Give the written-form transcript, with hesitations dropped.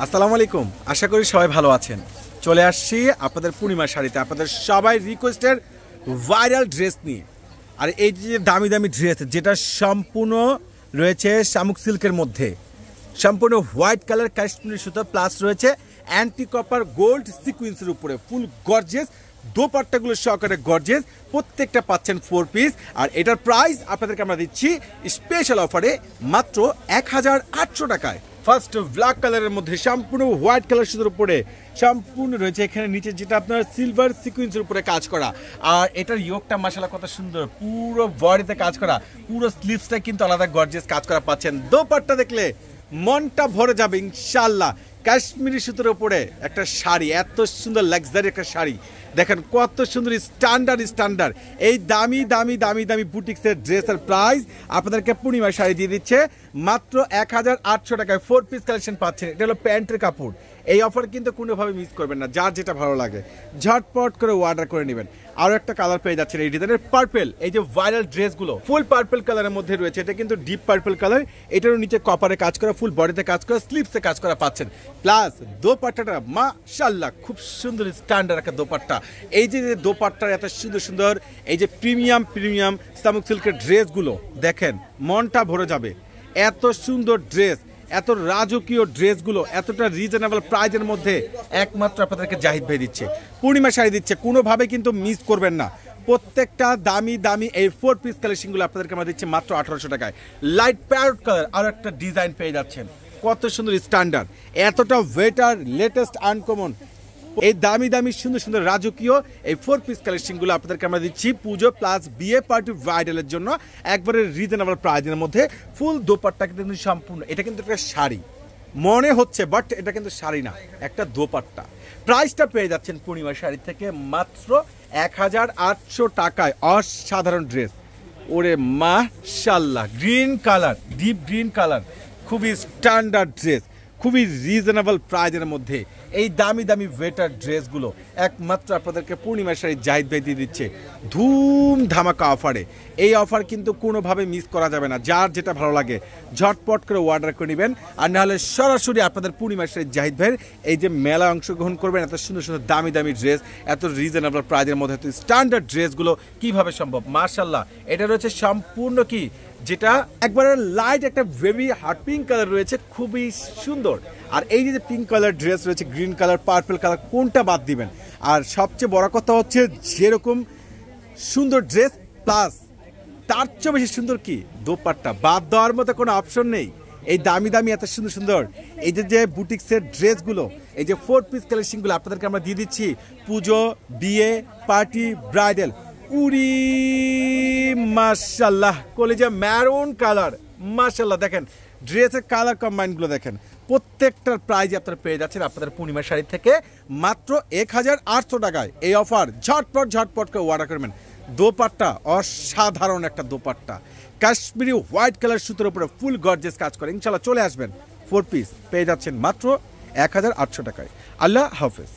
আসসালামু আলাইকুম, আশা করি সবাই ভালো আছেন। চলে আসছি আপনাদের পূর্ণিমা শাড়িতে, আপনাদের সবাই রিকোয়েস্টের ভাইরাল ড্রেস নিয়ে। আর এই যে দামি দামি ড্রেস, যেটা সম্পূর্ণ রয়েছে শামুক সিল্কের মধ্যে, সম্পূর্ণ হোয়াইট কালার কাশ্মীরি সুতো, প্লাস রয়েছে অ্যান্টি কপার গোল্ড সিকুয়েন্সের উপরে ফুল গর্জেস দোপাট্টাগুলো সহকারে গর্জেস। প্রত্যেকটা পাচ্ছেন 4 পিস। আর এটার প্রাইস আপনাদেরকে আমরা দিচ্ছি স্পেশাল অফারে মাত্র 1800 টাকায়। ফার্স্ট ব্ল্যাক কালারের মধ্যে সম্পূর্ণ হোয়াইট কালার সুতোর উপরে সম্পূর্ণ রয়েছে এখানে নিচে যেটা আপনার সিলভার সিকুয়েন্সের উপরে কাজ করা। আর এটার ইয়োগটা মাশাআল্লাহ কত সুন্দর, পুরো বডিতে কাজ করা, পুরো স্লিভসটা কিন্তু আলাদা গর্জিয়াস কাজ করা পাচ্ছেন। দোপাট্টা দেখলে মনটা ভরে যাবে ইনশাআল্লাহ। কাশ্মীরি সুতোর উপরে একটা শাড়ি, এত সুন্দর লাক্সারি একটা শাড়ি, দেখেন কত সুন্দর স্ট্যান্ডার্ড। এই দামি দামি দামি দামি বুটিক্সের ড্রেসের প্রাইস আপনাদেরকে পূর্ণিমা শাড়ি দিয়ে দিচ্ছে মাত্র 1800 টাকায়। 4 পিস কালেকশন পাচ্ছেন। এটা হলো প্যান্টের কাপড়। এই অফার কিন্তু কোনোভাবে মিস করবেন না, যার যেটা ভালো লাগে ঝটপট করে অর্ডার করে নেবেন। আরও একটা কালার পেয়ে যাচ্ছেন এই ডিজাইনের পার্পেল। এই যে ভাইরাল ড্রেসগুলো ফুল পার্পেল কালারের মধ্যে রয়েছে, এটা কিন্তু ডিপ পার্পেল কালার। এটারও নিচে কপারে কাজ করা, ফুল বডিতে কাজ করা, স্লিভসে কাজ করা পাচ্ছেন। প্লাস দোপাট্টাটা মাশাআল্লাহ খুব সুন্দর স্ট্যান্ডার্ড একটা দোপাট্টা। এই যে দোপাট্টার এত সুন্দর সুন্দর এই যে প্রিমিয়াম শামুক সিল্কের ড্রেসগুলো দেখেন মনটা ভরে যাবে। এত সুন্দর ড্রেস, এত রাজকীয় ড্রেসগুলো এতটা রিজনেবল প্রাইজের মধ্যে একমাত্র আপনাদেরকে জাহিদ ভাই দিচ্ছে, পূর্ণিমা শাড়ি দিচ্ছে। কোনোভাবে কিন্তু মিস করবেন না। প্রত্যেকটা দামি দামি এই 4 পিস কালেকশনগুলো আপনাদেরকে আমরা দিচ্ছি মাত্র 1800 টাকায়। লাইট প্যারট কালার আর একটা ডিজাইন পেয়ে যাচ্ছেন, কত সুন্দর স্ট্যান্ডার্ড, এতটা ওয়েটার, লেটেস্ট আনকমন এই দামি দামি সুন্দর সুন্দর রাজকীয় এই 4 পিস কালেকশনগুলো আপনাদেরকে আমরা দিচ্ছি পুজো প্লাস বিয়ে পার্টি ব্রাইডালের জন্য একবারে রিজনেবল প্রাইজের মধ্যে। ফুল দোপাট্টা কিন্তু সম্পূর্ণ, এটা কিন্তু একটা শাড়ি মনে হচ্ছে, বাট এটা কিন্তু শাড়ি না, একটা দোপাট্টা। প্রাইসটা পেয়ে যাচ্ছেন পূর্ণিমা শাড়ি থেকে মাত্র 1800 টাকায়। অসাধারণ ড্রেস, ওরে মাশাআল্লাহ, green colour, deep green colour, খুবই স্ট্যান্ডার্ড ড্রেস, খুবই রিজনেবল প্রাইজের মধ্যে এই দামি দামি ওয়েটার ড্রেসগুলো একমাত্র আপনাদেরকে পূর্ণিমা শাড়ি জাহিদ ভাই দিয়ে দিচ্ছে ধুম ধামাকা অফারে। এই অফার কিন্তু কোনোভাবে মিস করা যাবে না, যার যেটা ভালো লাগে ঝটপট করে অর্ডার করে নেবেন। আর নাহলে সরাসরি আপনাদের পূর্ণিমা শাড়ি জাহিদ ভাইয়ের এই যে মেলা অংশগ্রহণ করবেন। এত সুন্দর সুন্দর দামি দামি ড্রেস, এত রিজনেবল প্রাইজের মধ্যে এত স্ট্যান্ডার্ড ড্রেসগুলো কীভাবে সম্ভব? মাশাআল্লাহ, এটা রয়েছে সম্পূর্ণ কি যেটা একবারে লাইট একটা বেবি হার্ট পিঙ্ক কালার রয়েছে, খুবই সুন্দর। আর এই যে পিঙ্ক কালার ড্রেস রয়েছে, গ্রিন কালার, পার্পল কালার, কোনটা বাদ দিবেন? আর সবচেয়ে বড় কথা হচ্ছে যেরকম সুন্দর ড্রেস প্লাস তার চেয়ে বেশি সুন্দর কি দোপাট্টা, বাদ দেওয়ার মতো কোনো অপশন নেই। এই দামি দামি এত সুন্দর সুন্দর এই যে বুটিক্সের ড্রেসগুলো, এই যে 4 পিস কালেকশনগুলো আপনাদেরকে আমরা দিয়ে দিচ্ছি পুজো, বিয়ে, পার্টি, ব্রাইডাল। উরি মাশাআল্লাহ, কলেজে ম্যারুন কালার, মাশাআল্লাহ দেখেন ড্রেসের কালার কম্বাইনগুলো দেখেন। প্রত্যেকটার প্রাইজ আপনারা পেয়ে যাচ্ছেন আপনাদের পূর্ণিমা শাড়ি থেকে মাত্র 1800 টাকায়। এই অফার ঝটপট করে অর্ডার করবেন। দোপাট্টা অসাধারণ একটা দোপাট্টা, কাশ্মীরি হোয়াইট কালার সুতোর উপরে ফুল গর্জিয়াস কাজ করে। ইনশাআল্লাহ চলে আসবেন, 4 পিস পেয়ে যাচ্ছেন মাত্র 1800 টাকায়। আল্লাহ হাফেজ।